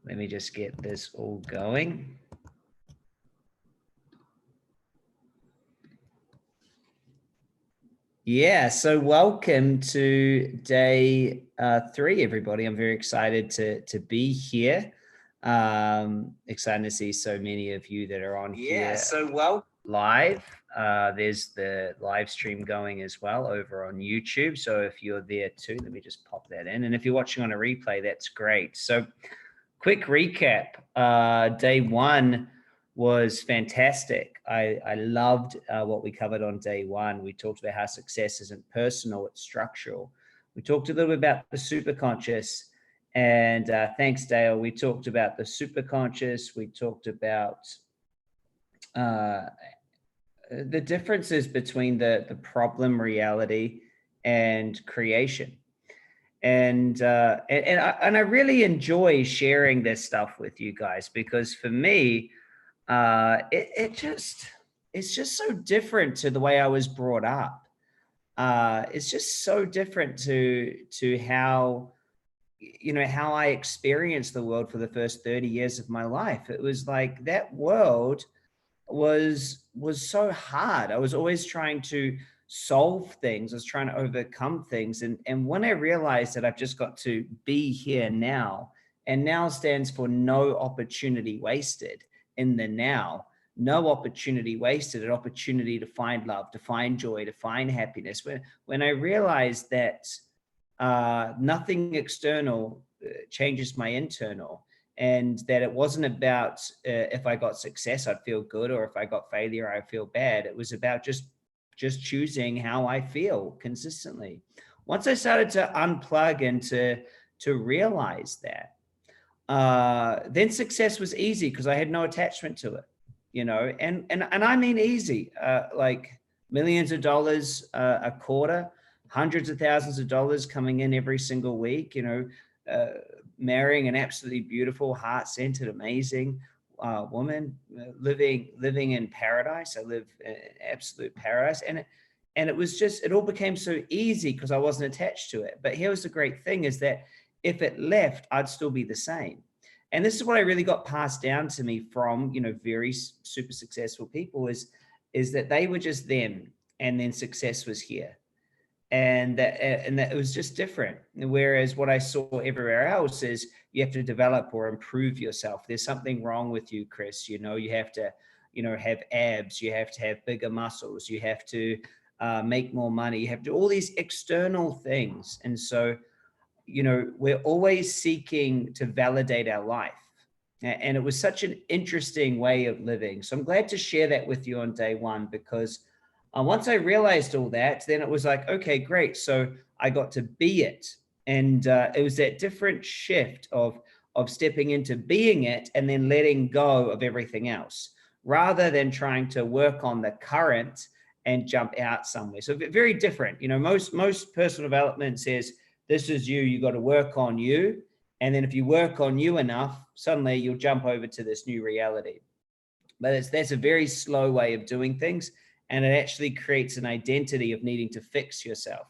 Let me just get this all going. Yeah, so welcome to day 3, everybody. I'm very excited to be here. Excited to see so many of you that are on here live. There's the live stream going as well over on YouTube. So if you're there too, let me just pop that in. And if you're watching on a replay, that's great. So quick recap. Day 1 was fantastic. I loved what we covered on day 1. We talked about how success isn't personal, it's structural. We talked a little bit about the superconscious, and thanks, Dale. We talked about the superconscious. We talked about the differences between the problem reality and creation. And I really enjoy sharing this stuff with you guys, because for me, it's just so different to the way I was brought up. It's just so different to how, how I experienced the world for the first 30 years of my life. It was like that world was so hard. I was always trying to solve things. I was trying to overcome things. And when I realized that I've just got to be here now, and now stands for no opportunity wasted. In the now, no opportunity wasted, an opportunity to find love, to find joy, to find happiness. When I realized that nothing external changes my internal, and that it wasn't about if I got success, I'd feel good, or if I got failure, I feel bad. It was about just choosing how I feel consistently. Once I started to unplug and to realize that, then success was easy, because I had no attachment to it, and I mean easy, like millions of dollars a quarter, hundreds of thousands of dollars coming in every single week, marrying an absolutely beautiful, heart-centered, amazing woman, living in paradise. I live in absolute paradise, and it all became so easy because I wasn't attached to it. But here was the great thing, is that if it left, I'd still be the same. And this is what I really got passed down to me from, very super successful people, is that they were just them, and then success was here. And that it was just different. Whereas what I saw everywhere else is you have to develop or improve yourself. There's something wrong with you, Chris. You have to, have abs. You have to have bigger muscles. You have to make more money. You have to do all these external things. And so, we're always seeking to validate our life. And it was such an interesting way of living. So I'm glad to share that with you on day 1, because once I realized all that, then it was like, okay, great. So I got to be it. And it was that different shift of stepping into being it, and then letting go of everything else, rather than trying to work on the current and jump out somewhere. So very different. Most personal development says, this is you got to work on you. And then if you work on you enough, suddenly you'll jump over to this new reality. But that's a very slow way of doing things. And it actually creates an identity of needing to fix yourself.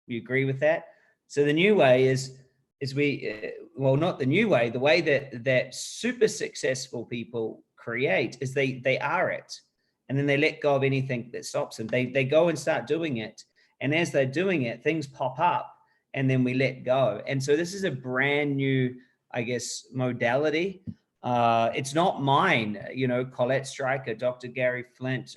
You agree with that? So the new way is not the new way, the way that super successful people create is they are it. And then they let go of anything that stops them. They go and start doing it. And as they're doing it, things pop up, and then we let go. And so this is a brand new, I guess, modality. It's not mine, Colette Stryker, Dr. Gary Flint,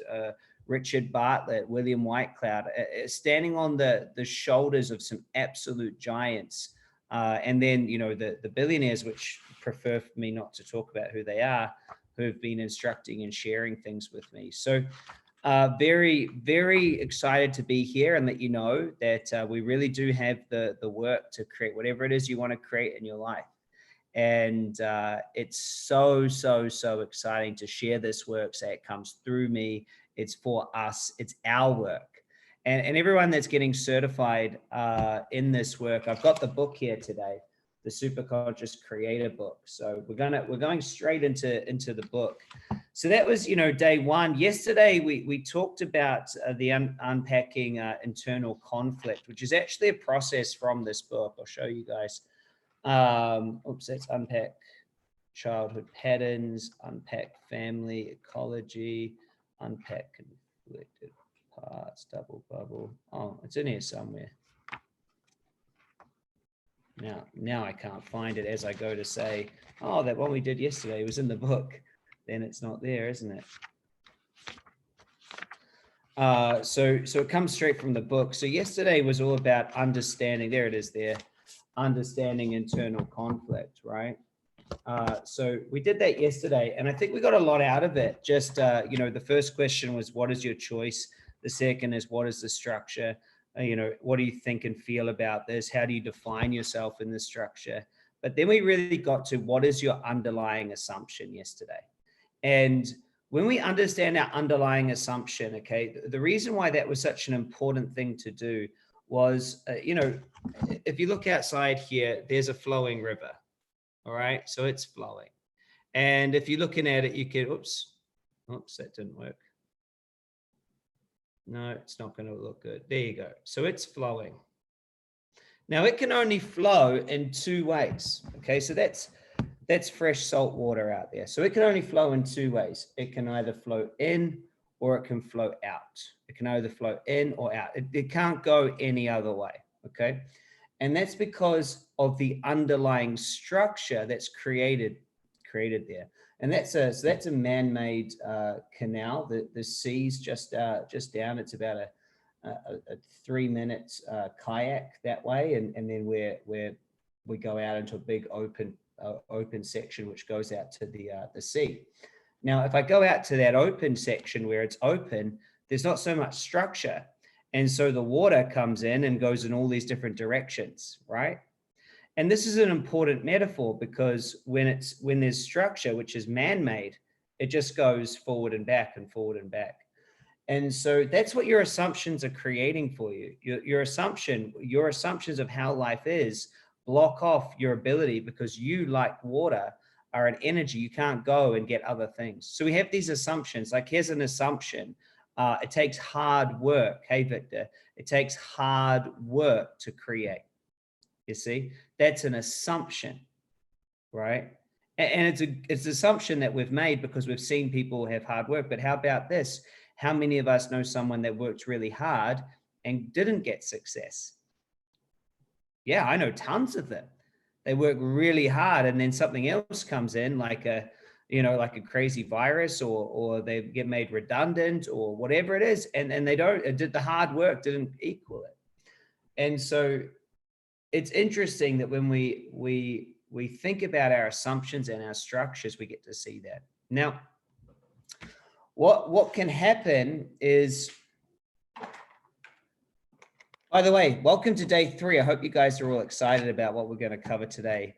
Richard Bartlett, William Whitecloud, standing on the shoulders of some absolute giants. And then, the billionaires, which prefer for me not to talk about who they are, who have been instructing and sharing things with me. So very, very excited to be here, and let you know that we really do have the work to create whatever it is you want to create in your life. And it's so exciting to share this work, say it comes through me. It's for us. It's our work. And everyone that's getting certified in this work, I've got the book here today, the Superconscious Creator book. So we're going straight into the book. So that was, day 1. Yesterday, we talked about the unpacking internal conflict, which is actually a process from this book. I'll show you guys. Oops, let's unpack childhood patterns, unpack family ecology, unpack conflicted parts, double bubble. Oh, it's in here somewhere. Now I can't find it as I go to say, oh, that one we did yesterday was in the book. Then it's not there, isn't it? So it comes straight from the book. So yesterday was all about understanding. There it is there. Understanding internal conflict, right? So we did that yesterday, and I think we got a lot out of it. Just, you know, the first question was, what is your choice? The second is, what is the structure? You know, what do you think and feel about this? How do you define yourself in this structure? But then we really got to, what is your underlying assumption yesterday? And when we understand our underlying assumption, okay, the reason why that was such an important thing to do was, you know, if you look outside here, there's a flowing river. All right, so it's flowing. And if you're looking at it, you can, oops, that didn't work. No, it's not going to look good. There you go. So it's flowing. Now it can only flow in two ways. Okay, so that's fresh salt water out there. So it can only flow in two ways. It can either flow in or it can flow out. It can either flow in or out. It can't go any other way. Okay. And that's because of the underlying structure that's created there. And that's a man-made canal. The sea's just down. It's about a 3-minute kayak that way, and then we go out into a big open section which goes out to the sea. Now, if I go out to that open section where it's open, there's not so much structure. And so the water comes in and goes in all these different directions, right? And this is an important metaphor because when there's structure, which is man-made, it just goes forward and back and forward and back. And so that's what your assumptions are creating for you. Your assumptions of how life is block off your ability because you, like water, are an energy. You can't go and get other things. So we have these assumptions. Like, here's an assumption. It takes hard work. Hey, Victor, it takes hard work to create. You see, that's an assumption, right? And it's an assumption that we've made because we've seen people have hard work. But how about this? How many of us know someone that worked really hard and didn't get success? Yeah, I know tons of them. They work really hard and then something else comes in, like a crazy virus, or they get made redundant or whatever it is. And they the hard work didn't equal it. And so it's interesting that when we think about our assumptions and our structures, we get to see that. Now, what can happen is, by the way, welcome to day 3. I hope you guys are all excited about what we're going to cover today,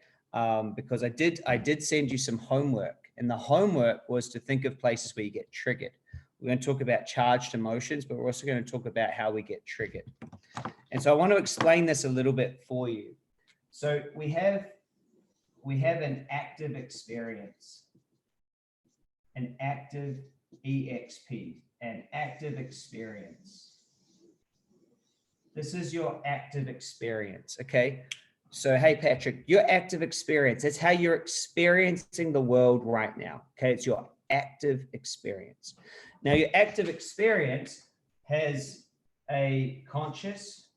because I did send you some homework, and the homework was to think of places where you get triggered. We're going to talk about charged emotions, but we're also going to talk about how we get triggered. And so I want to explain this a little bit for you. So we have an active experience, an active EXP, an active experience. This is your active experience, okay? So, hey, Patrick, your active experience, that's how you're experiencing the world right now, okay? It's your active experience. Now, your active experience has a conscious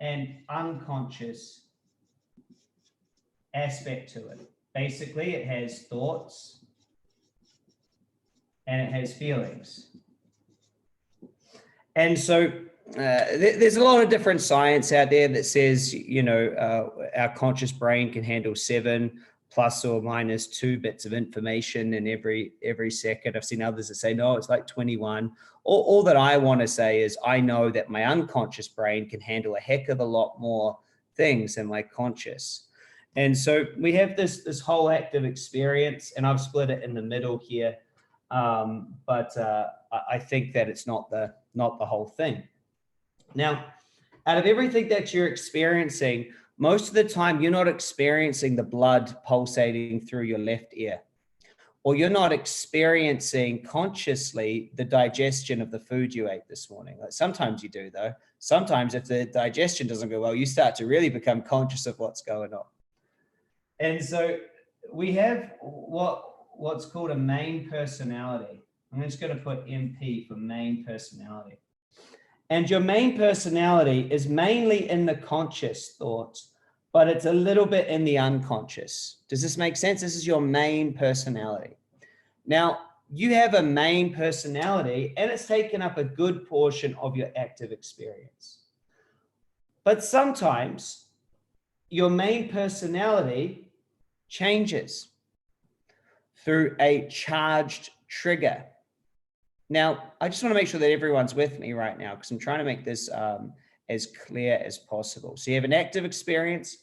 and unconscious aspect to it. Basically, it has thoughts and it has feelings. And so there's a lot of different science out there that says, our conscious brain can handle 7 plus or minus 2 bits of information in every second. I've seen others that say, no, it's like 21. All that I want to say is I know that my unconscious brain can handle a heck of a lot more things than my conscious. And so we have this whole active experience, and I've split it in the middle here. But I think that it's not the whole thing. Now, out of everything that you're experiencing, most of the time you're not experiencing the blood pulsating through your left ear, or you're not experiencing consciously the digestion of the food you ate this morning. Like, sometimes you do, though. Sometimes if the digestion doesn't go well, you start to really become conscious of what's going on. And so we have what's called a main personality. I'm just going to put MP for main personality. And your main personality is mainly in the conscious thoughts, but it's a little bit in the unconscious. Does this make sense? This is your main personality. Now, you have a main personality and it's taken up a good portion of your active experience. But sometimes your main personality changes through a charged trigger. Now, I just want to make sure that everyone's with me right now because I'm trying to make this as clear as possible. So you have an active experience,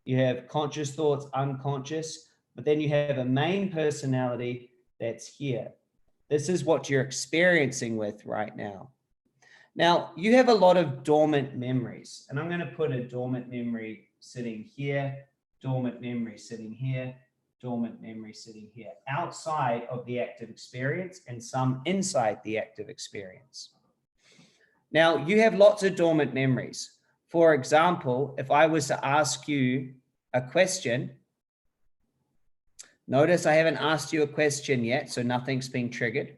you have conscious thoughts, unconscious, but then you have a main personality that's here. This is what you're experiencing with right now. Now, you have a lot of dormant memories, and I'm going to put a dormant memory sitting here, dormant memory sitting here, dormant memory sitting here, outside of the active experience and some inside the active experience. Now, you have lots of dormant memories. For example, if I was to ask you a question, notice I haven't asked you a question yet, so nothing's been triggered,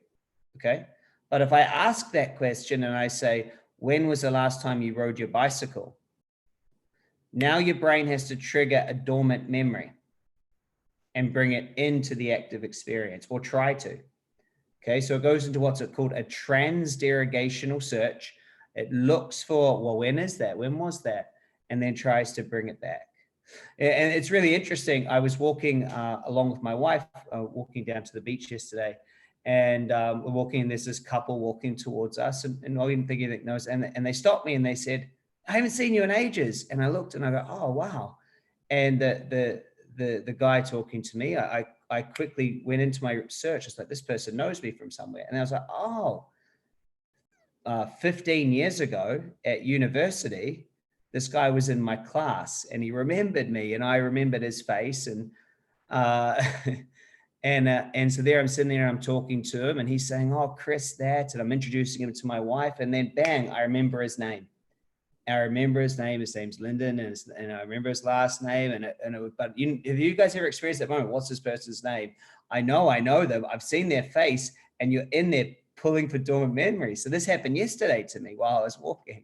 okay? But if I ask that question and I say, when was the last time you rode your bicycle? Now your brain has to trigger a dormant memory and bring it into the active experience, or try to. Okay, so it goes into what's called a transderivational search. It looks for, well, when is that? When was that? And then tries to bring it back. And it's really interesting. I was walking along with my wife, walking down to the beach yesterday, and we're walking, and there's this couple walking towards us, and I didn't think anything knows, and they stopped me and they said, I haven't seen you in ages. And I looked and I go, oh, wow. And the guy talking to me, I quickly went into my search. It's like, this person knows me from somewhere. And I was like, oh, 15 years ago at university, this guy was in my class and he remembered me and I remembered his face. And and so there I'm sitting there and I'm talking to him and he's saying, oh, Chris, that, and I'm introducing him to my wife. And then bang, I remember his name. I remember his name. His name's Lyndon, and I remember his last name. But if you guys ever experienced that moment, what's this person's name? I know them. I've seen their face, and you're in there pulling for dormant memories. So this happened yesterday to me while I was walking,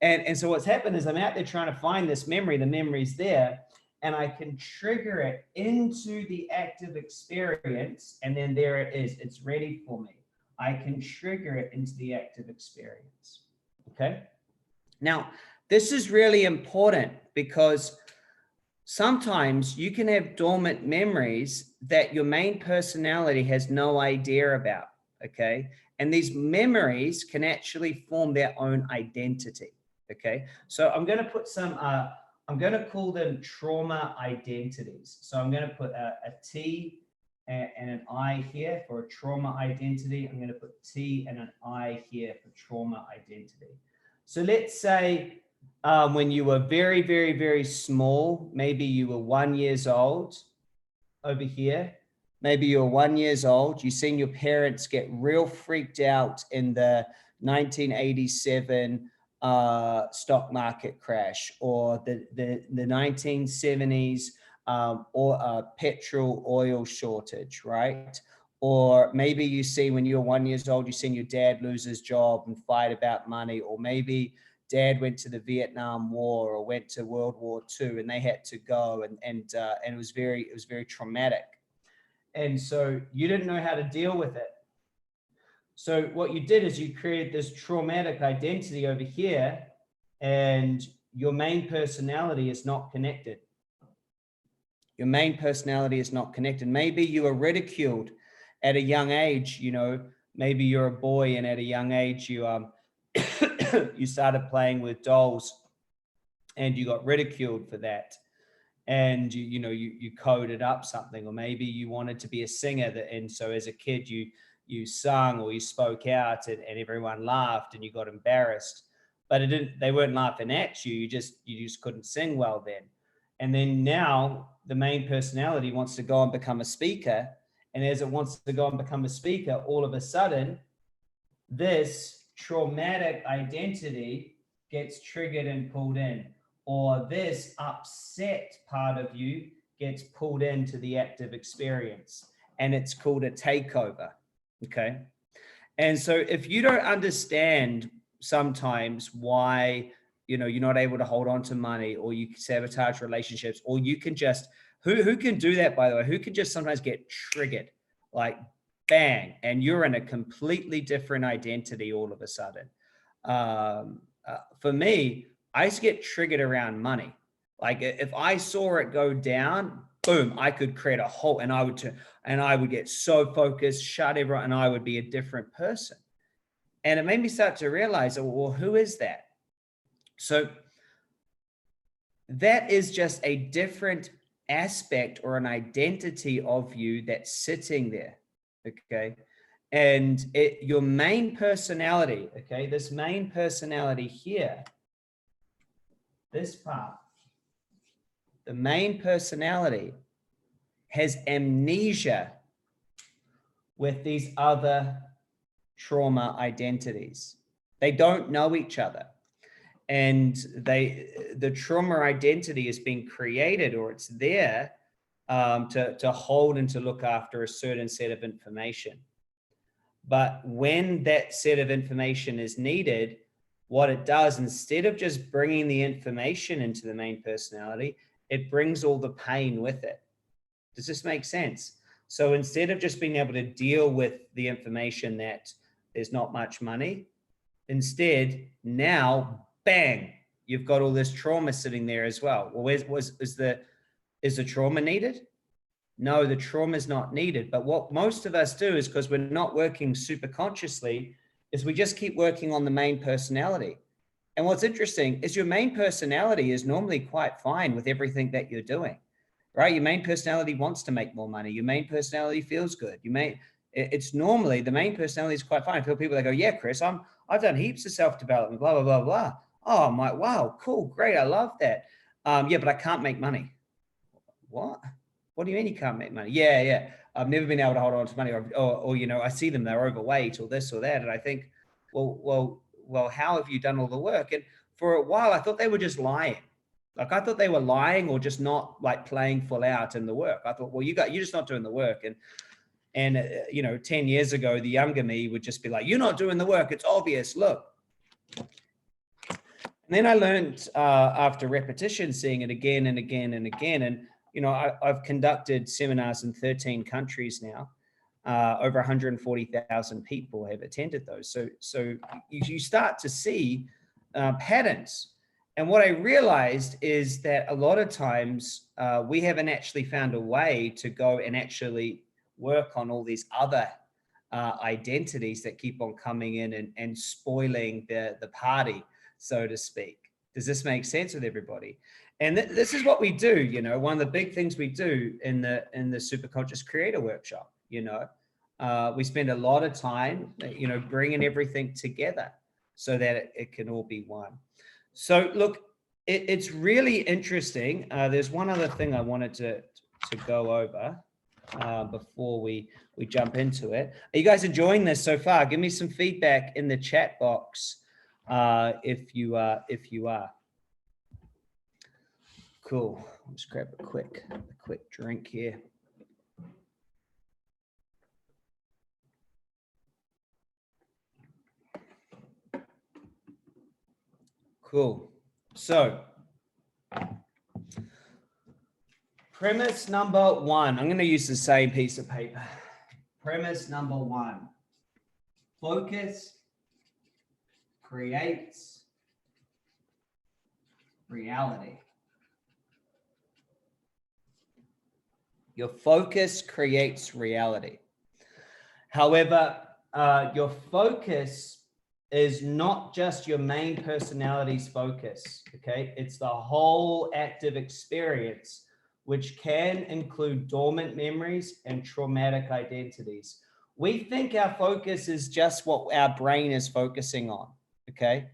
and so what's happened is I'm out there trying to find this memory. The memory's there, and I can trigger it into the active experience, and then there it is. It's ready for me. I can trigger it into the active experience. Okay. Now, this is really important because sometimes you can have dormant memories that your main personality has no idea about, okay? And these memories can actually form their own identity, okay? So I'm going to put some, I'm going to call them trauma identities. So I'm going to put a T and an I here for a trauma identity. I'm going to put T and an I here for trauma identity. So let's say when you were very, very, very small, maybe you were 1 year old over here. Maybe you were 1 year old. You've seen your parents get real freaked out in the 1987 stock market crash, or the 1970s petrol oil shortage, right? Or maybe you see when you're 1 year old, you've seen your dad lose his job and fight about money. Or maybe dad went to the Vietnam War or went to World War II and they had to go, and it was very traumatic. And so you didn't know how to deal with it. So what you did is you created this traumatic identity over here, and your main personality is not connected. Your main personality is not connected. Maybe you were ridiculed at a young age. You know, maybe you're a boy and at a young age you you started playing with dolls and you got ridiculed for that, and you coded up something. Or maybe you wanted to be a singer, and so as a kid you sung or you spoke out, and everyone laughed and you got embarrassed, but they weren't laughing at you. You just couldn't sing well then. And then now the main personality wants to go and become a speaker. And as it wants to go and become a speaker, all of a sudden, this traumatic identity gets triggered and pulled in, or this upset part of you gets pulled into the active experience, and it's called a takeover. Okay. And so if you don't understand sometimes why, you know, you're not able to hold on to money, or you sabotage relationships, or you can just, who can do that, by the way? Who can just sometimes get triggered, like bang, and you're in a completely different identity all of a sudden. For me, I used to get triggered around money. Like if I saw it go down, boom, I could create a whole, and I would get so focused, shut everyone, and I would be a different person. And it made me start to realize, well, who is that? So that is just a different aspect or an identity of you that's sitting there. Okay. And your main personality, okay, this main personality here, this part, the main personality has amnesia with these other trauma identities. They don't know each other. And the trauma identity is being created, or it's there to hold and to look after a certain set of information. But when that set of information is needed, what it does, instead of just bringing the information into the main personality, it brings all the pain with it. Does this make sense? So instead of just being able to deal with the information that there's not much money, instead, now, bang, you've got all this trauma sitting there as well. Well, is the trauma needed? No, the trauma is not needed. But what most of us do is, because we're not working super consciously, is we just keep working on the main personality. And what's interesting is your main personality is normally quite fine with everything that you're doing, right? Your main personality wants to make more money. Your main personality feels good. It's normally, the main personality is quite fine. I feel people that go, yeah, Chris, I've done heaps of self-development, blah, blah, blah, blah. Oh, I'm like, wow, cool, great. I love that. Yeah, but I can't make money. What? What do you mean you can't make money? Yeah. I've never been able to hold on to money, or you know, I see them, they're overweight or this or that. And I think, well, how have you done all the work? And for a while, I thought they were just lying. Like I thought they were lying, or just not like playing full out in the work. I thought, well, you're just not doing the work. And you know, 10 years ago, the younger me would just be like, you're not doing the work. It's obvious. Look. And then I learned after repetition, seeing it again and again and again. And, you know, I've conducted seminars in 13 countries now. Over 140,000 people have attended those. So you start to see patterns. And what I realized is that a lot of times we haven't actually found a way to go and actually work on all these other identities that keep on coming in and spoiling the party, so to speak. Does this make sense with everybody? And this is what we do, you know, one of the big things we do in the Superconscious Creator Workshop, you know, we spend a lot of time, you know, bringing everything together so that it can all be one. So look, it's really interesting. There's one other thing I wanted to go over before we jump into it. Are you guys enjoying this so far? Give me some feedback in the chat box if you are. Cool. I'll just grab a quick drink here. Cool. So premise number one, I'm going to use the same piece of paper. Premise number one, focus creates reality. Your focus creates reality. However, your focus is not just your main personality's focus, okay? It's the whole active experience, which can include dormant memories and traumatic identities. We think our focus is just what our brain is focusing on, okay?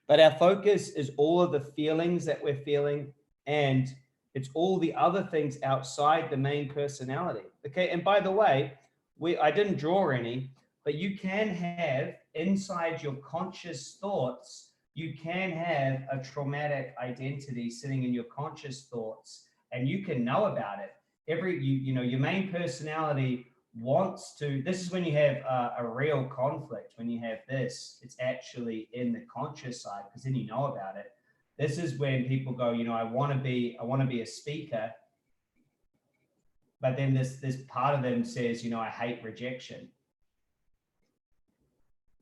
But our focus is all of the feelings that we're feeling, and it's all the other things outside the main personality, okay? And by the way, I didn't draw any, but you can have inside your conscious thoughts, you can have a traumatic identity sitting in your conscious thoughts, and you can know about it. your main personality wants to, this is when you have a real conflict. When you have this, it's actually in the conscious side, because then you know about it. This is when people go, I want to be a speaker, but then this part of them says, I hate rejection,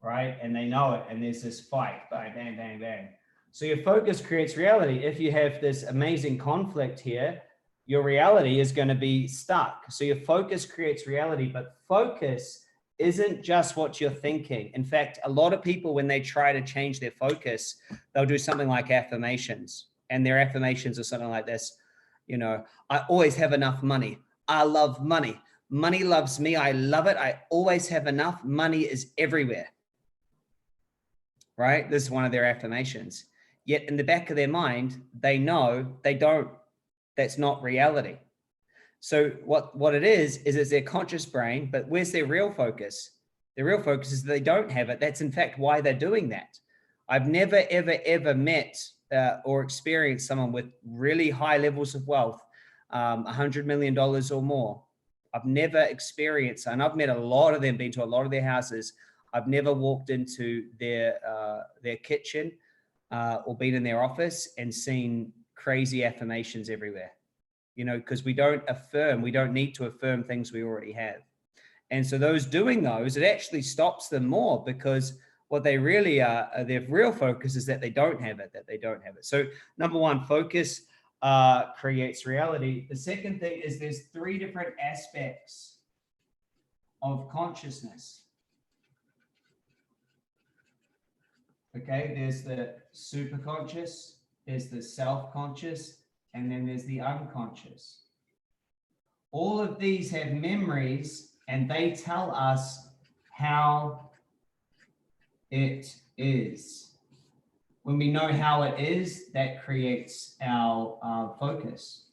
right? And they know it, and there's this fight, bang, bang, bang, bang. So your focus creates reality. If you have this amazing conflict here, your reality is going to be stuck. So your focus creates reality, but focus isn't just what you're thinking. In fact, a lot of people, when they try to change their focus, they'll do something like affirmations, and their affirmations are something like this. I always have enough money. I love money. Money loves me. I love it. I always have enough. Money is everywhere. Right? This is one of their affirmations. Yet in the back of their mind, they know they don't. That's not reality. So what it is it's their conscious brain, but where's their real focus? Their real focus is they don't have it. That's in fact why they're doing that. I've never, ever, ever met or experienced someone with really high levels of wealth, $100 million or more. I've never experienced, and I've met a lot of them, been to a lot of their houses. I've never walked into their kitchen or been in their office and seen crazy affirmations everywhere, because we don't need to affirm things we already have. And so those doing those, it actually stops them more, because what they really are, their real focus is that they don't have it, So number one, focus creates reality. The second thing is there's 3 different aspects of consciousness. Okay, there's the superconscious, there's the self-conscious, and then there's the unconscious. All of these have memories, and they tell us how it is. When we know how it is, that creates our focus.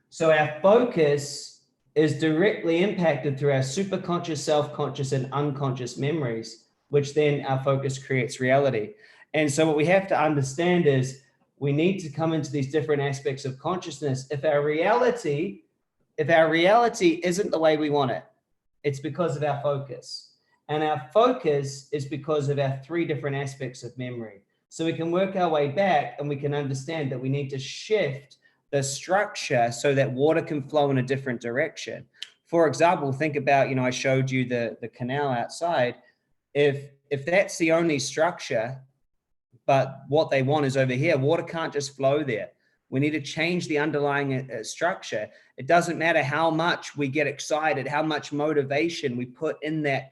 So our focus is directly impacted through our superconscious, self-conscious, and unconscious memories, which then our focus creates reality. And so what we have to understand is we need to come into these different aspects of consciousness. If our reality isn't the way we want it, it's because of our focus. And our focus is because of our 3 different aspects of memory. So we can work our way back, and we can understand that we need to shift the structure so that water can flow in a different direction. For example, think about, I showed you the canal outside. If that's the only structure, but what they want is over here, water can't just flow there. We need to change the underlying structure. It doesn't matter how much we get excited, how much motivation we put in that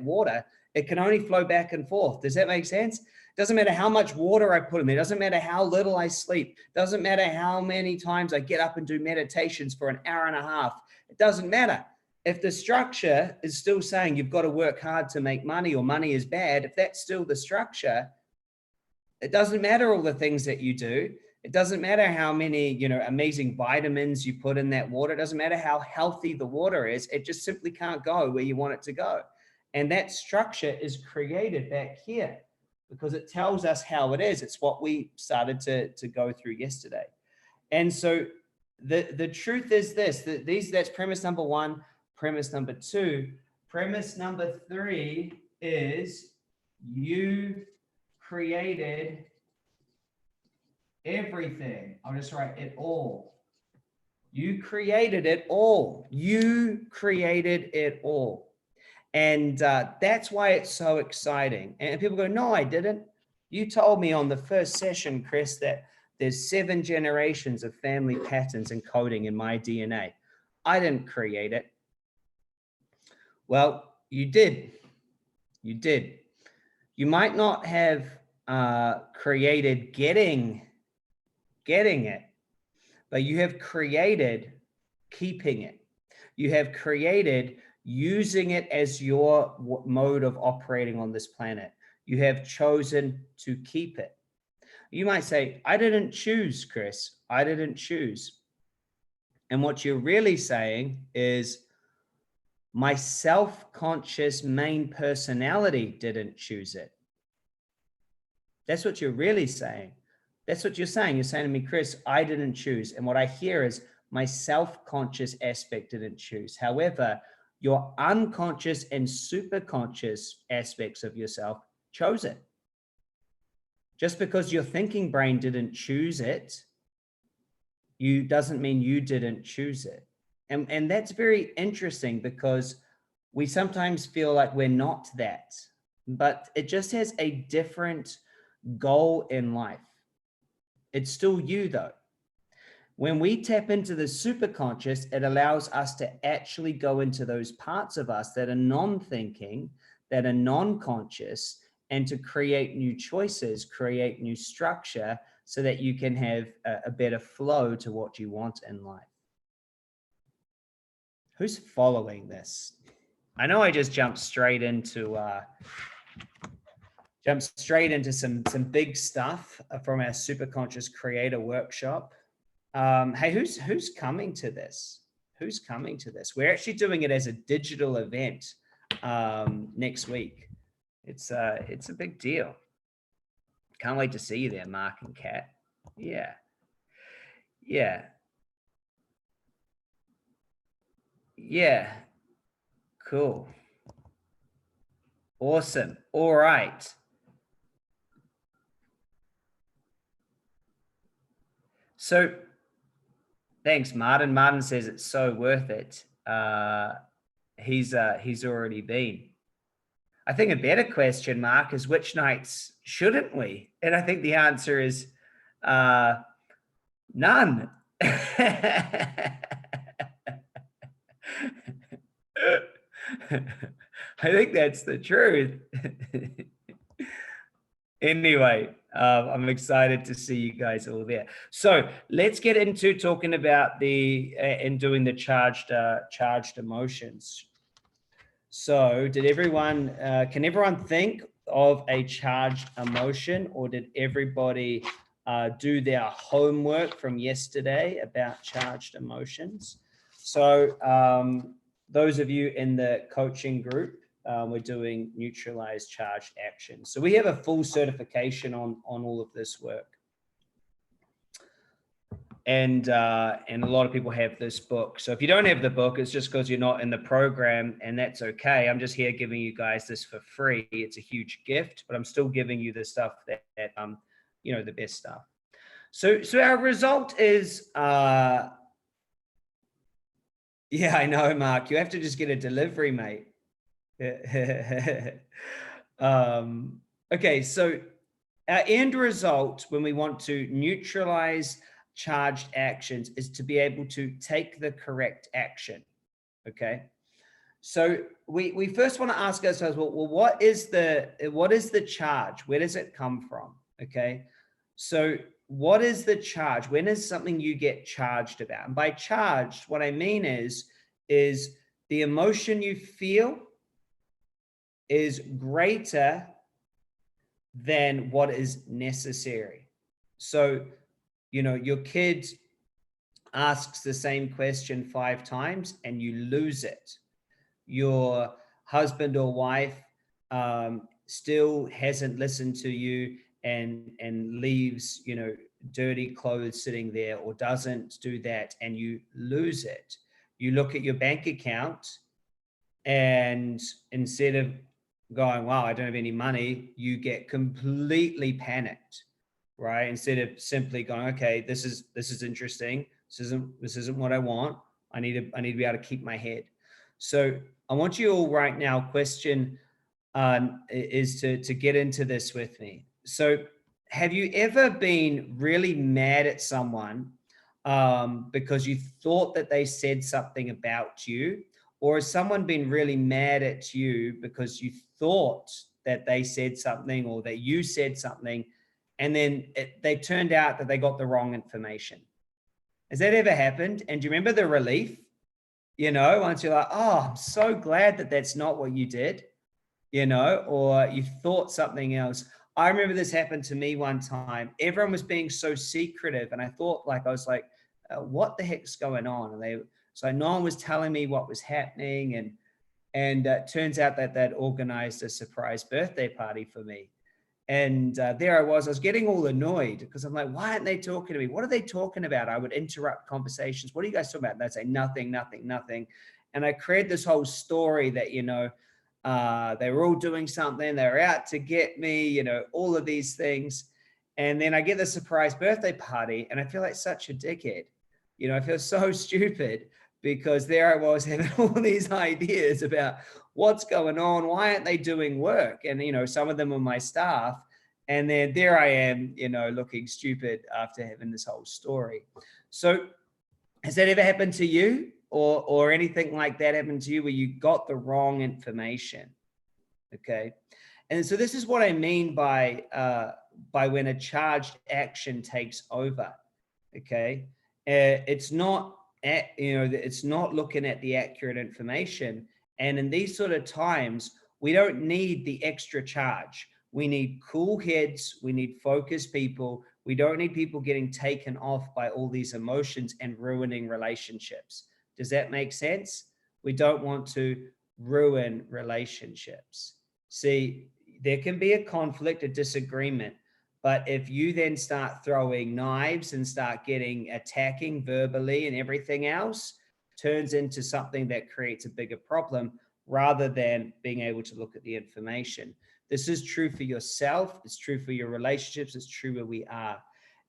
water, it can only flow back and forth. Does that make sense? It doesn't matter how much water I put in there. It doesn't matter how little I sleep. It doesn't matter how many times I get up and do meditations for an hour and a half. It doesn't matter. If the structure is still saying you've got to work hard to make money, or money is bad, if that's still the structure, it doesn't matter all the things that you do. It doesn't matter how many, amazing vitamins you put in that water. It doesn't matter how healthy the water is. It just simply can't go where you want it to go. And that structure is created back here because it tells us how it is. It's what we started to go through yesterday. And so the truth is this, that's premise number 1, premise number 2. Premise number 3 is you created everything. I'll just write it all. You created it all. You created it all. And that's why it's so exciting. And people go, no, I didn't. You told me on the first session, Chris, that there's 7 generations of family patterns encoding in my DNA. I didn't create it. Well, you did. You did. You might not have created getting it, but you have created keeping it. You have created using it as your mode of operating on this planet. You have chosen to keep it. You might say, I didn't choose, Chris. I didn't choose. And what you're really saying is, my self-conscious main personality didn't choose it. That's what you're really saying. That's what you're saying. You're saying to me, Chris, I didn't choose. And what I hear is, My self-conscious aspect didn't choose. However, your unconscious and superconscious aspects of yourself chose it. Just because your thinking brain didn't choose it, doesn't mean you didn't choose it. And that's very interesting, because we sometimes feel like we're not that, but it just has a different goal in life. It's still you though. When we tap into the superconscious, it allows us to actually go into those parts of us that are non-thinking, that are non-conscious, and to create new choices, create new structure, so that you can have a better flow to what you want in life. Who's following this? I know I just jumped straight into some big stuff from our Superconscious Creator Workshop. Hey, who's coming to this? Who's coming to this? We're actually doing it as a digital event next week. It's a big deal. Can't wait to see you there, Mark and Kat. Yeah. Yeah. Yeah. Cool. Awesome. All right. So thanks, Martin. Martin says it's so worth it. He's already been. I think a better question, Mark, is which nights shouldn't we? And I think the answer is none. I think that's the truth. Anyway, I'm excited to see you guys all there. So let's get into talking about and doing the charged emotions. So did everyone, can everyone think of a charged emotion, or did everybody do their homework from yesterday about charged emotions? So those of you in the coaching group, we're doing neutralized charged action. So we have a full certification on all of this work. And a lot of people have this book. So if you don't have the book, it's just because you're not in the program, and that's okay. I'm just here giving you guys this for free. It's a huge gift, but I'm still giving you the stuff that you know, the best stuff. So our result is, yeah, I know, Mark, you have to just get a delivery, mate. Okay, so our end result when we want to neutralize charged actions is to be able to take the correct action. Okay, so we first want to ask ourselves, well, what is the charge? Where does it come from? Okay, so what is the charge? When is something you get charged about? And by charged, what I mean is the emotion you feel is greater than what is necessary. So, you know, your kid asks the same question 5 times and you lose it. Your husband or wife still hasn't listened to you and leaves, you know, dirty clothes sitting there, or doesn't do that, and you lose it. You look at your bank account, and instead of going, wow, I don't have any money, you get completely panicked, right? Instead of simply going, okay, this is interesting. This isn't what I want. I need to be able to keep my head. So I want you all right now, question is to get into this with me. So have you ever been really mad at someone because you thought that they said something about you? Or has someone been really mad at you because you thought that they said something, or that you said something, and then they turned out that they got the wrong information? Has that ever happened? And do you remember the relief? You know, once you're like, oh, I'm so glad that that's not what you did, you know, or you thought something else. I remember this happened to me one time. Everyone was being so secretive, and I thought, like, I was like, what the heck's going on? And so no one was telling me what was happening. And it turns out that they'd organized a surprise birthday party for me. And there I was getting all annoyed because I'm like, why aren't they talking to me? What are they talking about? I would interrupt conversations. What are you guys talking about? And they'd say nothing, nothing, nothing. And I created this whole story that, they were all doing something. They were out to get me, all of these things. And then I get the surprise birthday party and I feel like such a dickhead. I feel so stupid because there I was having all these ideas about what's going on, why aren't they doing work? And, some of them are my staff. And then there I am, looking stupid after having this whole story. So has that ever happened to you or anything like that happened to you where you got the wrong information? Okay. And so this is what I mean by when a charged action takes over. Okay. It's not it's not looking at the accurate information. And in these sort of times, we don't need the extra charge. We need cool heads. We need focused people. We don't need people getting taken off by all these emotions and ruining relationships. Does that make sense? We don't want to ruin relationships. See, there can be a conflict, a disagreement, but if you then start throwing knives and start attacking verbally and everything else, turns into something that creates a bigger problem rather than being able to look at the information. This is true for yourself. It's true for your relationships. It's true where we are.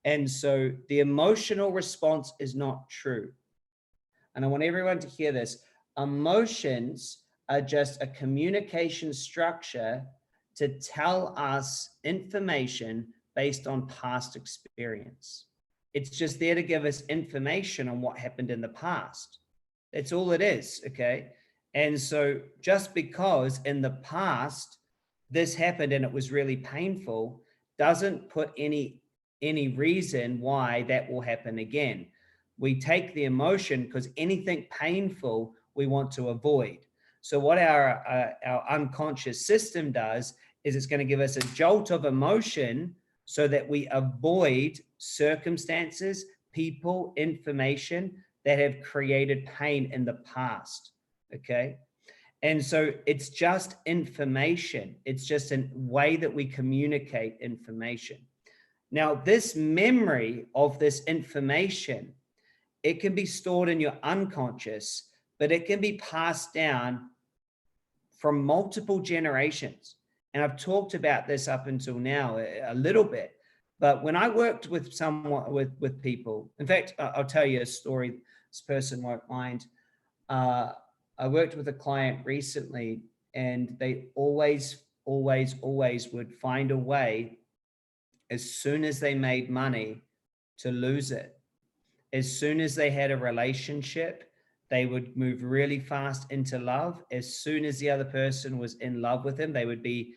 And so the emotional response is not true. And I want everyone to hear this. Emotions are just a communication structure to tell us information based on past experience. It's just there to give us information on what happened in the past. That's all it is, okay? And so just because in the past this happened and it was really painful doesn't put any reason why that will happen again. We take the emotion because anything painful we want to avoid. So what our unconscious system does is it's going to give us a jolt of emotion so that we avoid circumstances, people, information that have created pain in the past, okay? And so it's just information. It's just a way that we communicate information. Now, this memory of this information, it can be stored in your unconscious, but it can be passed down from multiple generations. And I've talked about this up until now a little bit, but when I worked with with people, in fact, I'll tell you a story this person won't mind. I worked with a client recently and they always would find a way as soon as they made money to lose it. As soon as they had a relationship, they would move really fast into love. As soon as the other person was in love with them, they would be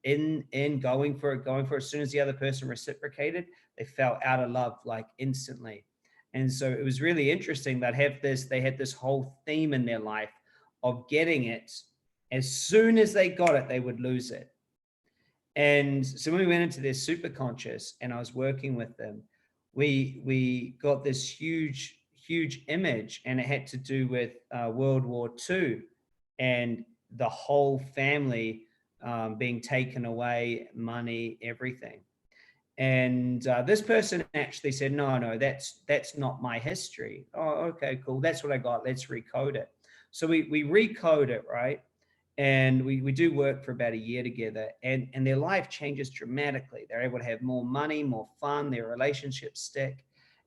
in going for it. As soon as the other person reciprocated, they fell out of love like instantly. And so it was really interesting that they had this whole theme in their life of getting it. As soon as they got it, they would lose it. And so when we went into their superconscious and I was working with them, we got this huge image, and it had to do with World War II and the whole family being taken away, money, everything. And this person actually said, no, that's not my history. Oh, okay, cool. That's what I got. Let's recode it. So we recode it, right? And we do work for about a year together, and their life changes dramatically. They're able to have more money, more fun, their relationships stick,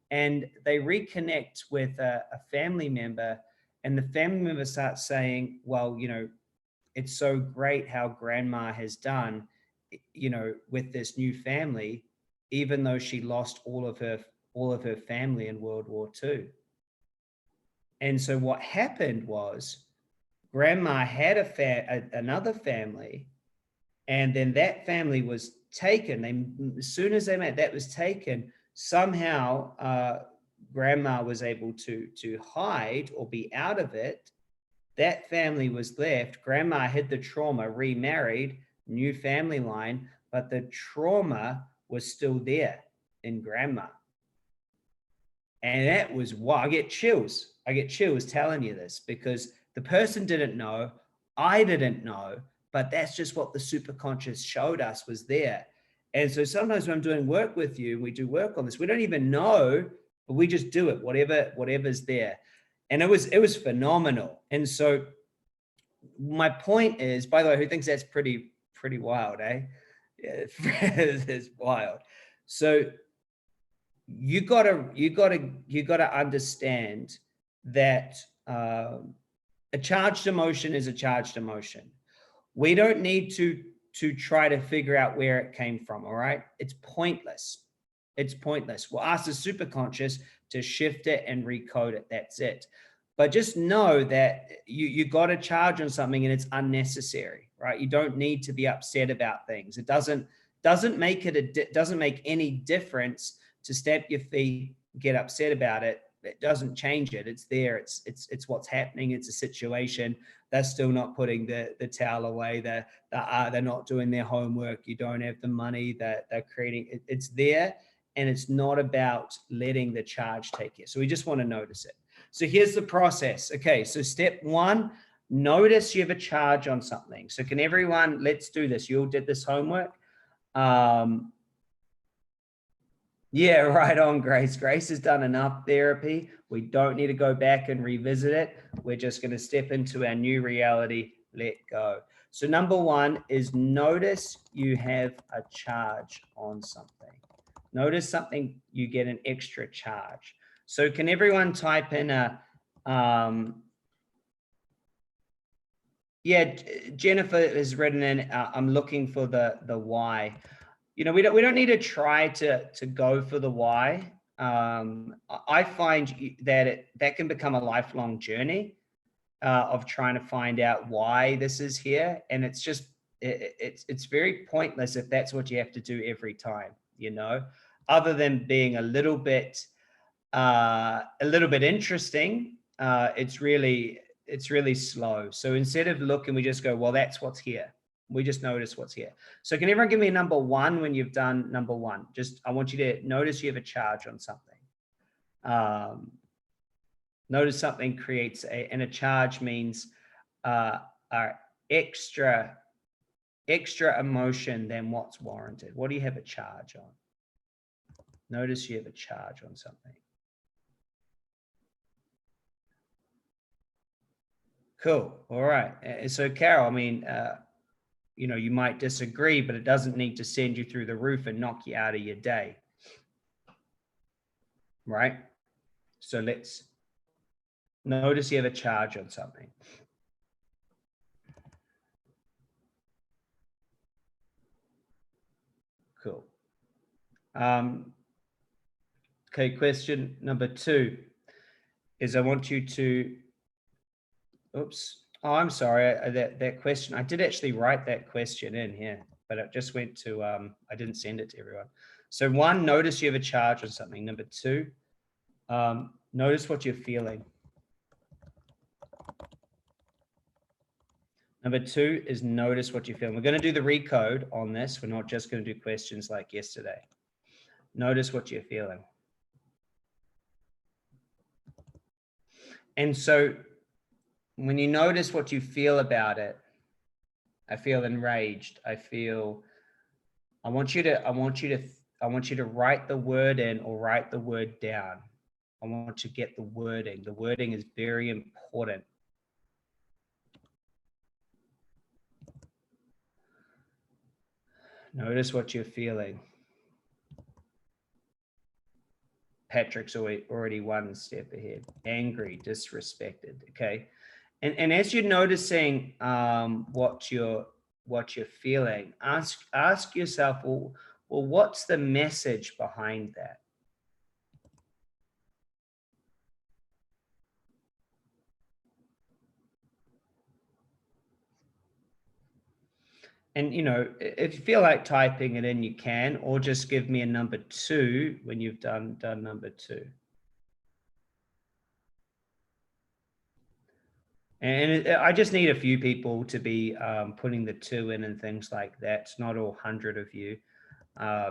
and they reconnect with a family member, and the family member starts saying, well, it's so great how grandma has done, with this new family, even though she lost all of her family in World War II. And so what happened was grandma had another family, and then that family was taken. As soon as they met, that was taken. Somehow, grandma was able to hide or be out of it. That family was left. Grandma had the trauma, remarried, new family line, but the trauma was still there in grandma. And that was why I get chills. I get chills telling you this because the person didn't know. I didn't know, but that's just what the superconscious showed us was there. And so sometimes when I'm doing work with you, we do work on this, we don't even know, but we just do it, whatever's there. And it was phenomenal. And so my point is, by the way, who thinks that's pretty wild, eh? Yeah, it's wild. So you gotta understand that a charged emotion is a charged emotion. We don't need to try to figure out where it came from. All right, it's pointless. It's pointless. We'll ask the superconscious to shift it and recode it. That's it. But just know that you got to charge on something and it's unnecessary, right? You don't need to be upset about things. It doesn't make any difference to stamp your feet, get upset about it. It doesn't change it. It's there. It's what's happening. It's a situation. They're still not putting the towel away. They're not doing their homework. You don't have the money. They're creating it. It's there, and it's not about letting the charge take you. So we just want to notice it. So here's the process. Okay, so step one, notice you have a charge on something. So can everyone, let's do this. You all did this homework. Yeah, right on, Grace. Grace has done enough therapy. We don't need to go back and revisit it. We're just going to step into our new reality. Let go. So number one is notice you have a charge on something. Notice something, you get an extra charge. So can everyone type in a, yeah, Jennifer has written in, I'm looking for the why. You know, we don't need to try to go for the why. I find that that can become a lifelong journey of trying to find out why this is here, and it's just it's very pointless if that's what you have to do every time. You know, other than being a little bit interesting, it's really slow. So instead of looking, we just go, well, that's what's here. We just notice what's here. So can everyone give me a number one when you've done number one? Just, I want you to notice you have a charge on something. Notice something creates and a charge means extra emotion than what's warranted. What do you have a charge on? Notice you have a charge on something. Cool. All right. So Carol, I mean, you know, you might disagree, but it doesn't need to send you through the roof and knock you out of your day. Right? So let's notice you have a charge on something. Cool. Okay, question number two is I want you to, oops. Oh, I'm sorry. That question, I did actually write that question in here, but it just went to, I didn't send it to everyone. So one, notice you have a charge on something. Number two, notice what you're feeling. Number two is notice what you're feeling. We're going to do the recode on this. We're not just going to do questions like yesterday. Notice what you're feeling. And so when you notice what you feel about it, I feel enraged. I want you to write the word in or write the word down. I want to get the wording. The wording is very important. Notice what you're feeling. Patrick's already one step ahead. Angry, disrespected. Okay. And as you're noticing what you're feeling, ask yourself, well, what's the message behind that? And, you know, if you feel like typing it in, you can, or just give me a number two when you've done number two. And I just need a few people to be putting the two in and things like that. It's not all 100 of you,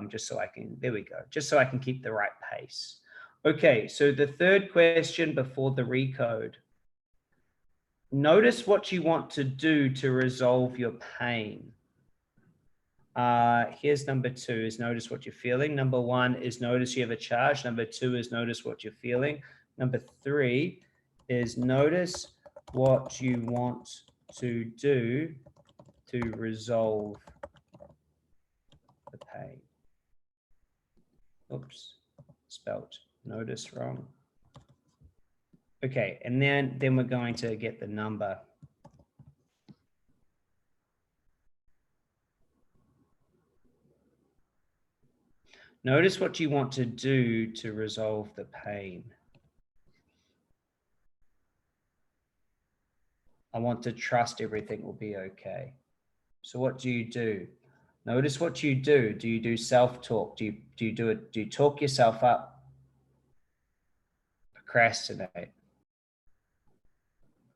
just so I can, there we go, just so I can keep the right pace. Okay, so the third question before the recode. notice what you want to do to resolve your pain. Here's number 2 is notice what you're feeling. Number 1 is notice you have a charge. Number 2 is notice what you're feeling. Number 3 is notice what you want to do to resolve the pain. Oops, spelt notice wrong. Okay, and then we're going to get the number. Notice what you want to do to resolve the pain. I want to trust everything will be okay. So what do you do? Notice what you do. Do you do self-talk? Do you talk yourself up? Procrastinate.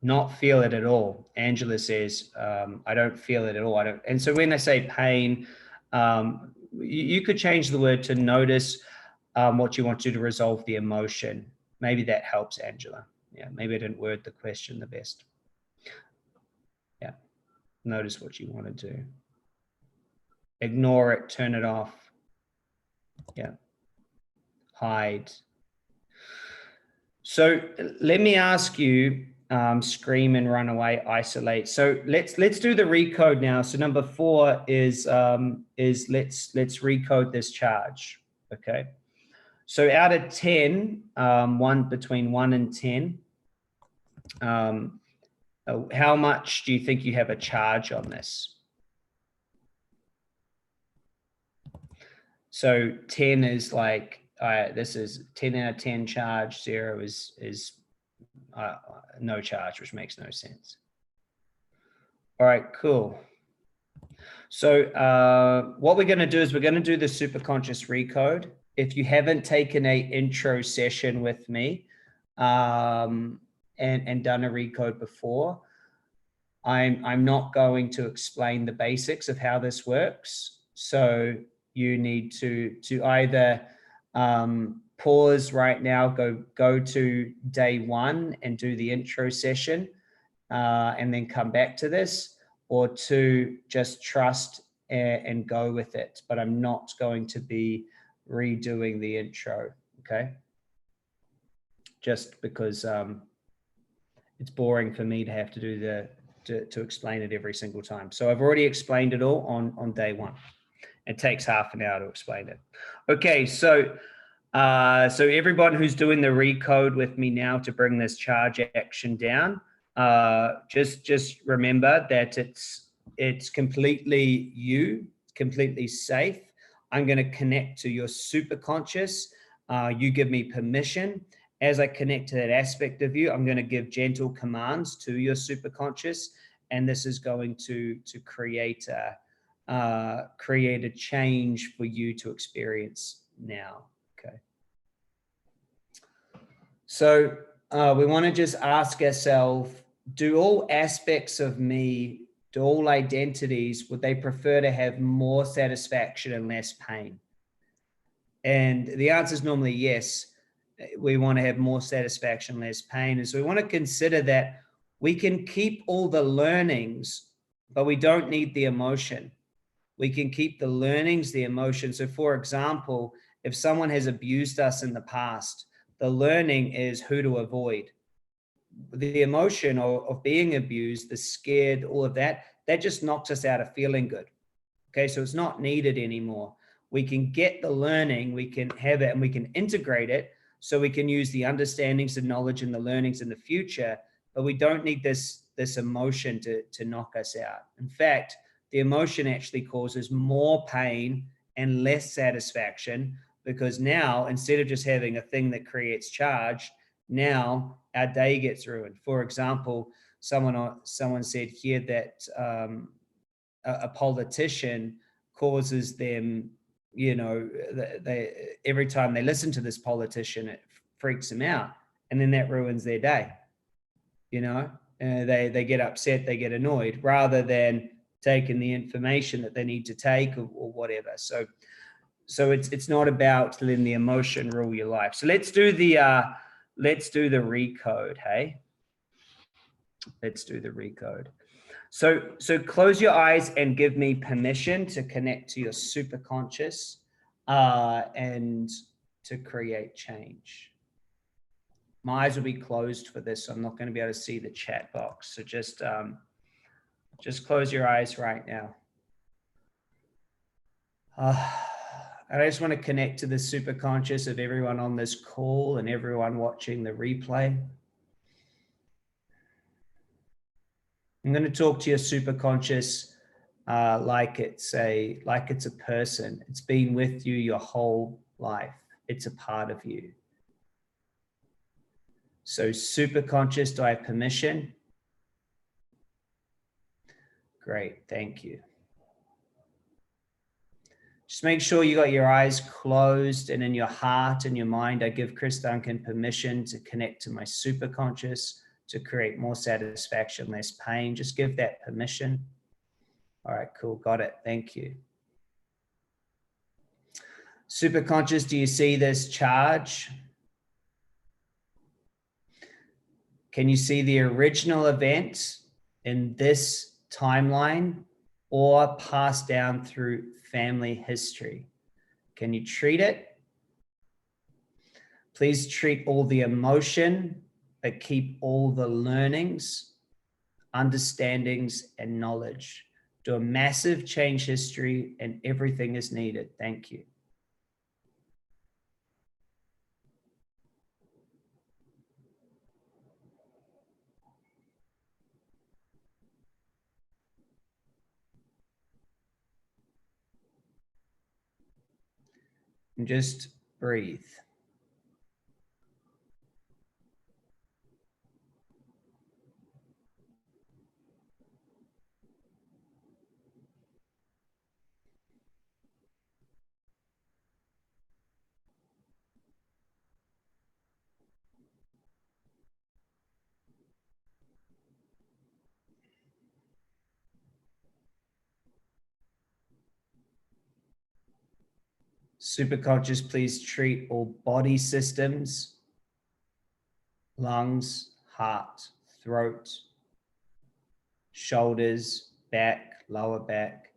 Not feel it at all. Angela says, I don't feel it at all. I don't. And so when they say pain, you could change the word to notice what you want to do to resolve the emotion. Maybe that helps, Angela. Yeah, maybe I didn't word the question the best. Yeah, notice what you want to do. Ignore it, turn it off. Yeah, hide. So let me ask you, scream and run away, isolate. So let's do the recode now. So number 4 is let's recode this charge. Okay. So out of 10, between 1 and 10, how much do you think you have a charge on this? So 10 is like, this is 10 out of 10 charge, 0 is no charge, which makes no sense. All right, cool. So what we're going to do is we're going to do the Superconscious Recode. If you haven't taken a intro session with me and done a Recode before, I'm not going to explain the basics of how this works. So you need to either pause right now, go to day 1 and do the intro session and then come back to this, or 2, just trust and go with it. But I'm not going to be redoing the intro, okay? Just because it's boring for me to have to do to explain it every single time. So I've already explained it all on day 1. It takes half an hour to explain it. Okay, so everyone who's doing the recode with me now to bring this charge action down, just remember that it's completely you, completely safe. I'm going to connect to your superconscious. You give me permission. As I connect to that aspect of you, I'm going to give gentle commands to your superconscious, and this is going to create a change for you to experience now. Okay. So we want to just ask ourselves, do all aspects of me, do all identities, would they prefer to have more satisfaction and less pain? And the answer is normally yes. We want to have more satisfaction, less pain. And so we want to consider that we can keep all the learnings, but we don't need the emotion. We can keep the learnings, the emotion. So for example, if someone has abused us in the past, the learning is who to avoid. The emotion of being abused, the scared, all of that just knocks us out of feeling good. Okay, so it's not needed anymore. We can get the learning, we can have it, and we can integrate it so we can use the understandings, the knowledge, and the learnings in the future, but we don't need this emotion to knock us out. In fact, the emotion actually causes more pain and less satisfaction, because now, instead of just having a thing that creates charge, now our day gets ruined. For example, someone said here that a politician causes them, every time they listen to this politician, it freaks them out, and then that ruins their day. They get upset, they get annoyed, rather than taking the information that they need to take or whatever. So it's not about letting the emotion rule your life. So let's do the recode, hey? Let's do the recode. So close your eyes and give me permission to connect to your superconscious and to create change. My eyes will be closed for this, so I'm not going to be able to see the chat box. So just close your eyes right now. And I just want to connect to the superconscious of everyone on this call and everyone watching the replay. I'm going to talk to your superconscious like it's a person. It's been with you your whole life. It's a part of you. So superconscious, do I have permission? Great, thank you. Just make sure you got your eyes closed, and in your heart and your mind, I give Chris Duncan permission to connect to my superconscious to create more satisfaction, less pain. Just give that permission. All right, cool, got it, thank you. Superconscious, do you see this charge? Can you see the original event in this timeline or passed down through family history? Can you treat it? Please treat all the emotion, but keep all the learnings, understandings, and knowledge. Do a massive change history, and everything is needed. Thank you. And just breathe. Superconscious, please treat all body systems, lungs, heart, throat, shoulders, back, lower back,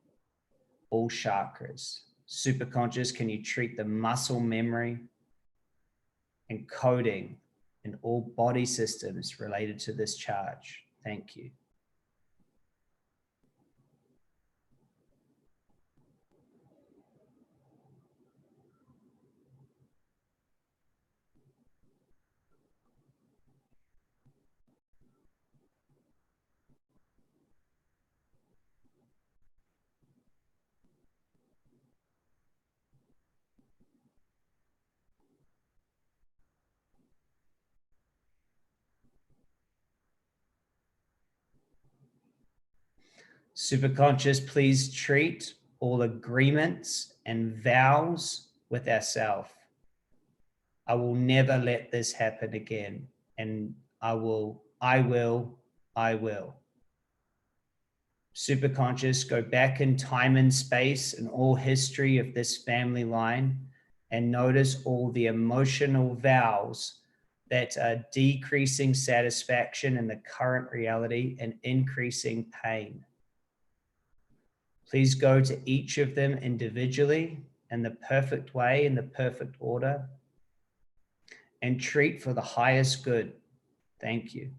all chakras. Superconscious, can you treat the muscle memory and coding in all body systems related to this charge? Thank you. Superconscious, please treat all agreements and vows with ourselves. I will never let this happen again. And I will. Superconscious, go back in time and space and all history of this family line and notice all the emotional vows that are decreasing satisfaction in the current reality and increasing pain. Please go to each of them individually in the perfect way, in the perfect order, and treat for the highest good. Thank you.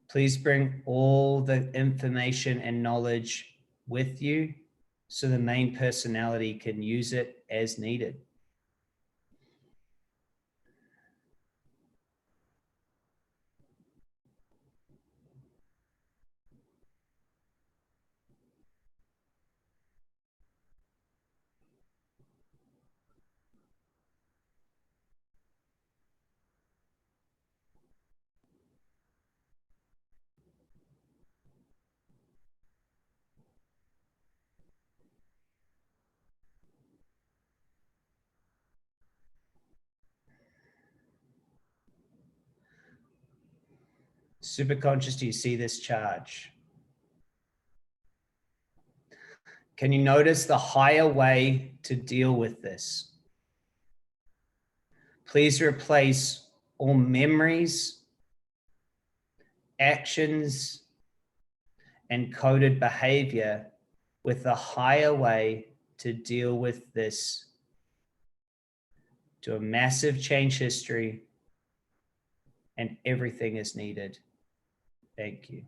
Please bring all the information and knowledge with you so the main personality can use it as needed. Superconscious, do you see this charge? Can you notice the higher way to deal with this? Please replace all memories, actions, and coded behavior with a higher way to deal with this. Do a massive change history, and everything is needed. Thank you.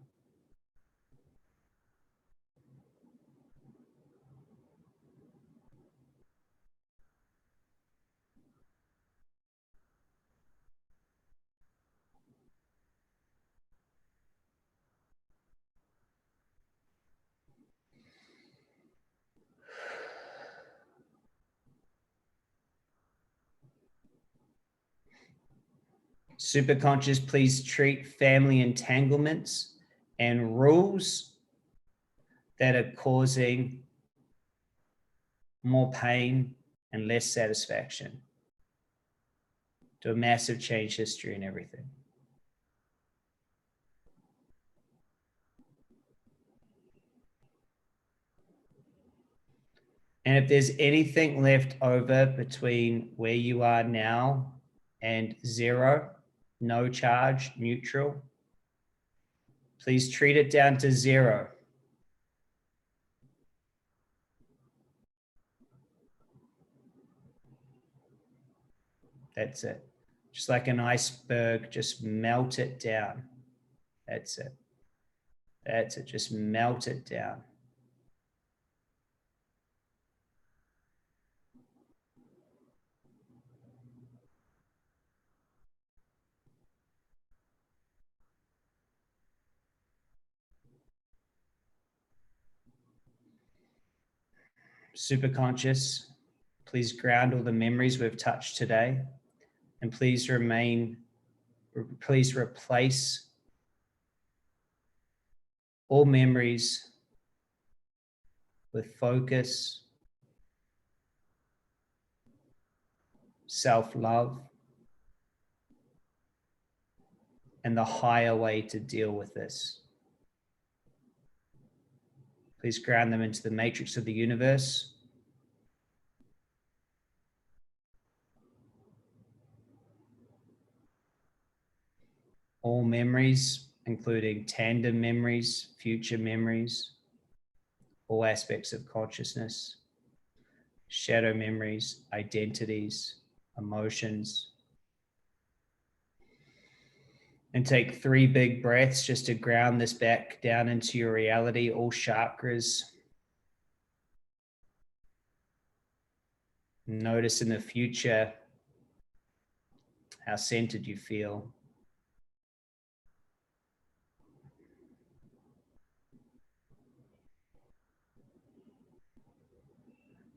Superconscious, please treat family entanglements and rules that are causing more pain and less satisfaction. Do a massive change history and everything. And if there's anything left over between where you are now and 0, no charge, neutral, please treat it down to 0. That's it. Just like an iceberg, just melt it down. That's it. That's it. Just melt it down. Superconscious, please ground all the memories we've touched today, and please replace all memories with focus, self-love, and the higher way to deal with this. Please ground them into the matrix of the universe. All memories, including tandem memories, future memories, all aspects of consciousness, shadow memories, identities, emotions. And take 3 big breaths just to ground this back down into your reality, all chakras. Notice in the future how centered you feel.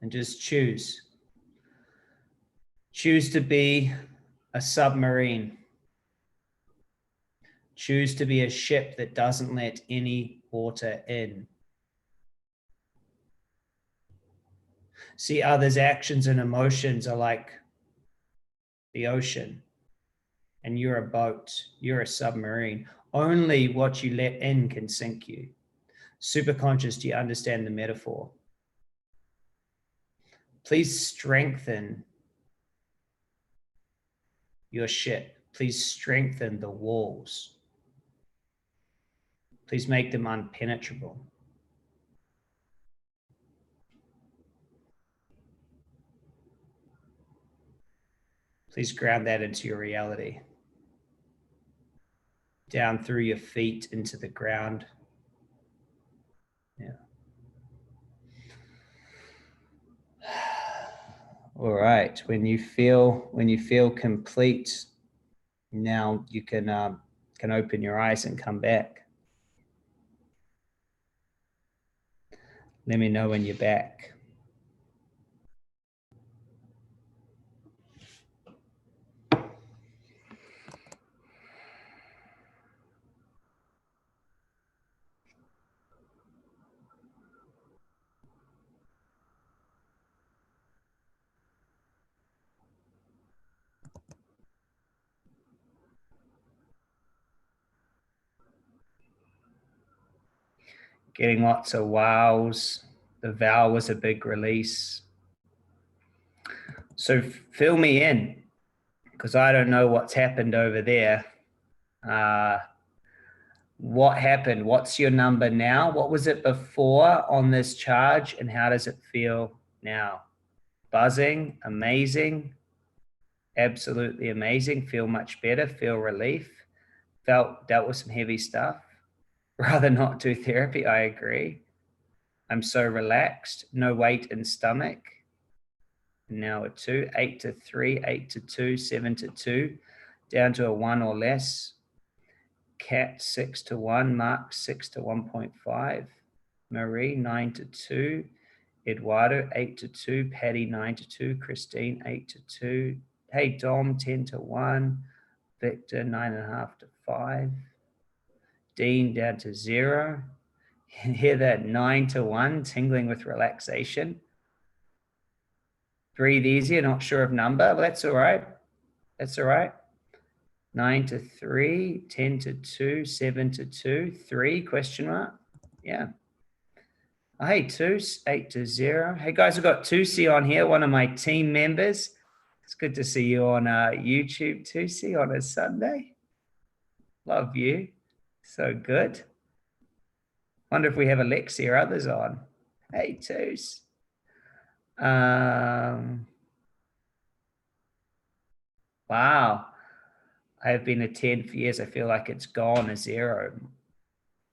And just choose. Choose to be a submarine. Choose to be a ship that doesn't let any water in. See, others' actions and emotions are like the ocean, and you're a boat, you're a submarine. Only what you let in can sink you. Superconscious, do you understand the metaphor? Please strengthen your ship. Please strengthen the walls. Please make them impenetrable. Please ground that into your reality. Down through your feet into the ground. Yeah. All right. When you feel complete, now you can open your eyes and come back. Let me know when you're back. Getting lots of wows. The vow was a big release. So fill me in, because I don't know what's happened over there. What happened? What's your number now? What was it before on this charge, and how does it feel now? Buzzing, amazing, absolutely amazing. Feel much better, feel relief. Dealt with some heavy stuff. Rather not do therapy, I agree. I'm so relaxed, no weight in stomach. Now a 2, 8 to 3, 8 to 2, 7 to 2, down to a 1 or less. Cat 6 to 1, Mark 6 to 1.5, Marie 9 to 2, Eduardo 8 to 2, Patty 9 to 2, Christine 8 to 2, hey Dom 10 to 1, Victor 9.5 to 5, Dean down to 0. Hear that? 9 to 1, tingling with relaxation. Breathe easier, not sure of number. Well, that's all right. That's all right. 9 to 3, 10 to 2, 7 to 2, 3, question mark. Yeah. Oh, hey, 2, 8 to 0. Hey, guys, I've got Tusi on here, one of my team members. It's good to see you on YouTube, Tusi, on a Sunday. Love you. So good. Wonder if we have Alexi or others on. Hey, Tus. Wow. I have been a 10 for years. I feel like it's gone, a 0.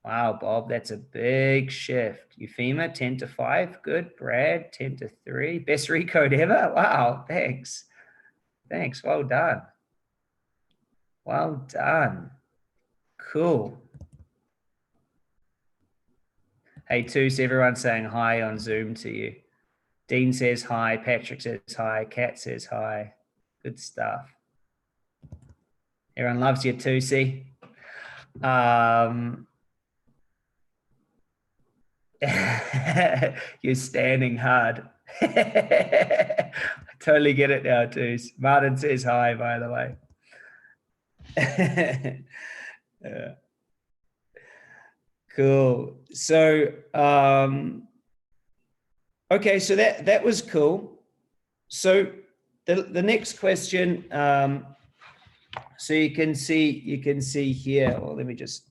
Wow, Bob, that's a big shift. Euphema, 10 to 5. Good. Brad, 10 to 3. Best recode ever. Wow, thanks. Thanks. Well done. Well done. Cool. Hey, Toos, everyone's saying hi on Zoom to you. Dean says hi. Patrick says hi. Kat says hi. Good stuff. Everyone loves you, Toosie. You're standing hard. I totally get it now, Toos. Martin says hi, by the way. Yeah. Cool. So, okay, so that was cool. So the next question, so you can see here, well, let me just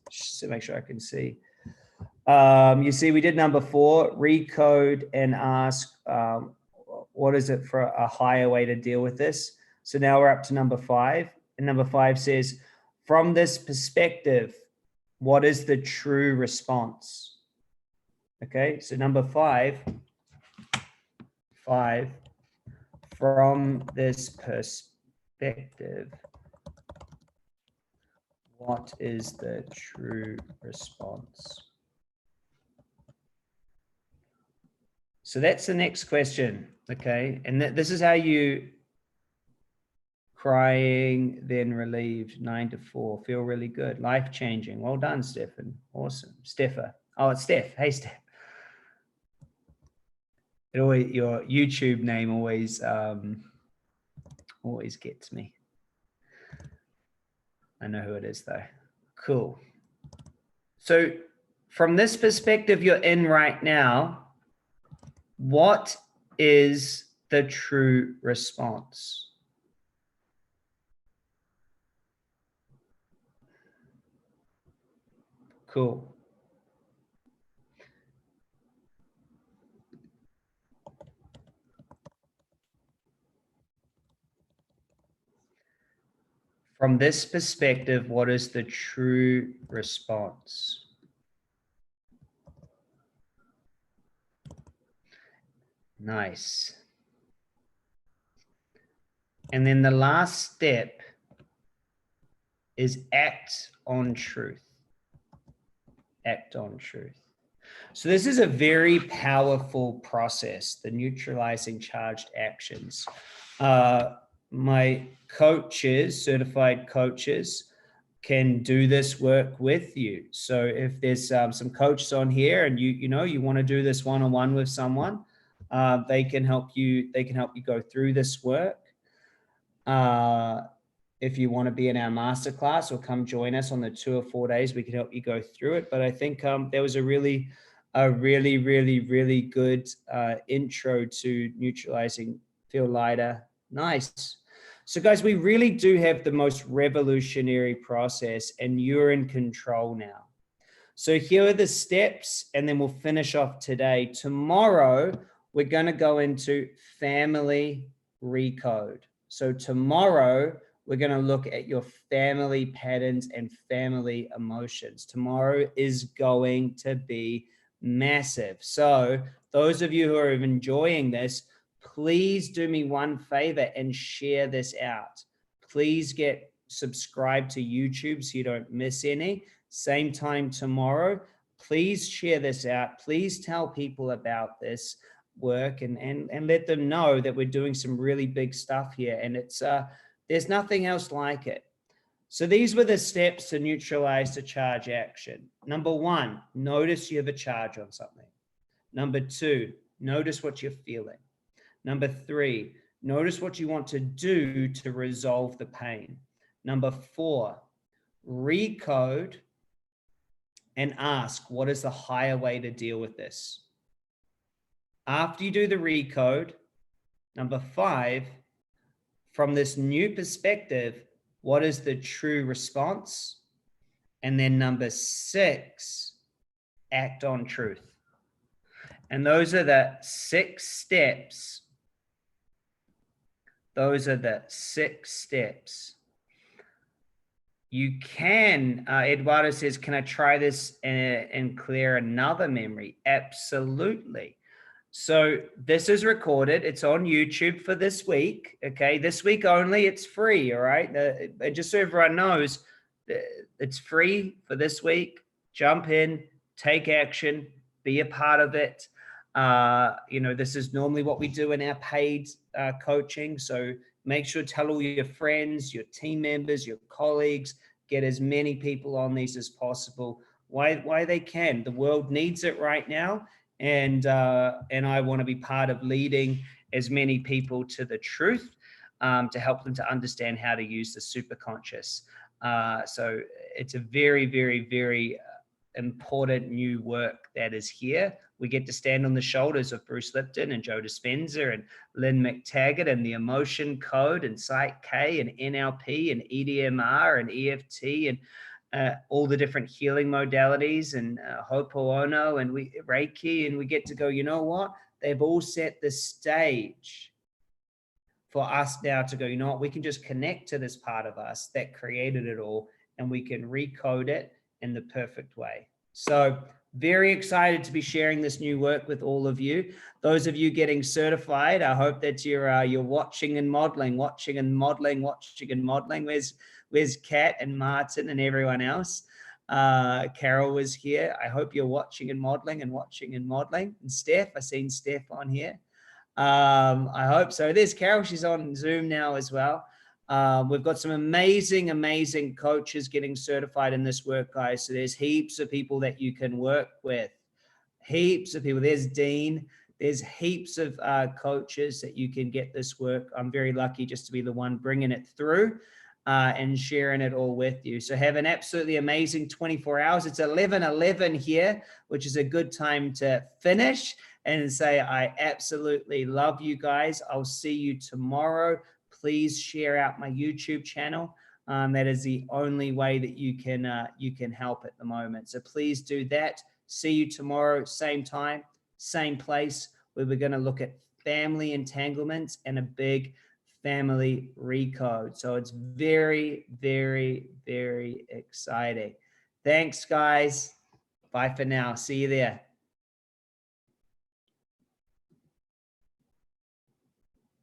make sure I can see. You see, we did number 4, recode and ask, what is it for a higher way to deal with this? So now we're up to number 5, and number 5 says, from this perspective, what is the true response? Okay, so number 5, from this perspective, what is the true response? So that's the next question, okay? And this is how you crying, then relieved, 9 to 4, feel really good, life-changing. Well done, Stefan. Awesome. Steffa. Oh, it's Steph. Hey, Steph. It always, your YouTube name always gets me. I know who it is though. Cool. So from this perspective you're in right now, what is the true response? Cool. From this perspective, what is the true response? Nice. And then the last step is act on truth. Act on truth. So this is a very powerful process, the neutralizing charged actions. My coaches, certified coaches, can do this work with you. So if there's some coaches on here and you want to do this one-on-one with someone, they can help you. They can help you go through this work. If you want to be in our masterclass or come join us on the 2 or 4 days, we can help you go through it. But I think there was a really a really, really, really good intro to neutralizing, feel lighter. Nice. So guys, we really do have the most revolutionary process, and you're in control now. So here are the steps, and then we'll finish off today. Tomorrow, we're going to go into family recode. So tomorrow, we're going to look at your family patterns and family emotions. Tomorrow is going to be massive. So those of you who are enjoying this, please do me one favor and share this out. Please get subscribed to YouTube so you don't miss any. Same time tomorrow. Please share this out. Please tell people about this work and let them know that we're doing some really big stuff here. And it's there's nothing else like it. So these were the steps to neutralize the charge action. Number one, notice you have a charge on something. Number two, notice what you're feeling. Number three, notice what you want to do to resolve the pain. Number four, recode and ask, what is the higher way to deal with this? After you do the recode, number five, from this new perspective, what is the true response? And then number six, act on truth. And those are the 6 steps. Those are the 6 steps. You can, Eduardo says, can I try this and clear another memory? Absolutely. So this is recorded. It's on YouTube for this week. Okay. This week only. It's free. All right. Just so everyone knows, it's free for this week. Jump in, take action, be a part of it. You know, this is normally what we do in our paid coaching. So make sure to tell all your friends, your team members, your colleagues, get as many people on these as possible. Why they can. The world needs it right now. And I want to be part of leading as many people to the truth to help them to understand how to use the superconscious. So it's a very, very, very important new work that is here. We get to stand on the shoulders of Bruce Lipton and Joe Dispenza and Lynn McTaggart and the Emotion Code and Psych K and NLP and EDMR and EFT and all the different healing modalities and Ho'oponopono and Reiki, and we get to go, you know what? They've all set the stage for us now to go, you know what? We can just connect to this part of us that created it all, and we can recode it in the perfect way. So very excited to be sharing this new work with all of you. Those of you getting certified, I hope that you're watching and modeling. Where's Kat and Martin and everyone else? Carol was here. I hope you're watching and modeling. And Steph, I've seen Steph on here. I hope so. There's Carol. She's on Zoom now as well. We've got some amazing, amazing coaches getting certified in this work, guys. So there's heaps of people that you can work with. Heaps of people. There's Dean. There's heaps of coaches that you can get this work. I'm very lucky just to be the one bringing it through and sharing it all with you. So have an absolutely amazing 24 hours. It's 11:11 here, which is a good time to finish and say, I absolutely love you guys. I'll see you tomorrow. Please share out my YouTube channel. That is the only way that you can help at the moment. So please do that. See you tomorrow, same time, same place, where we're going to look at family entanglements and a big family recode. So it's very, very, very exciting. Thanks, guys. Bye for now. See you there.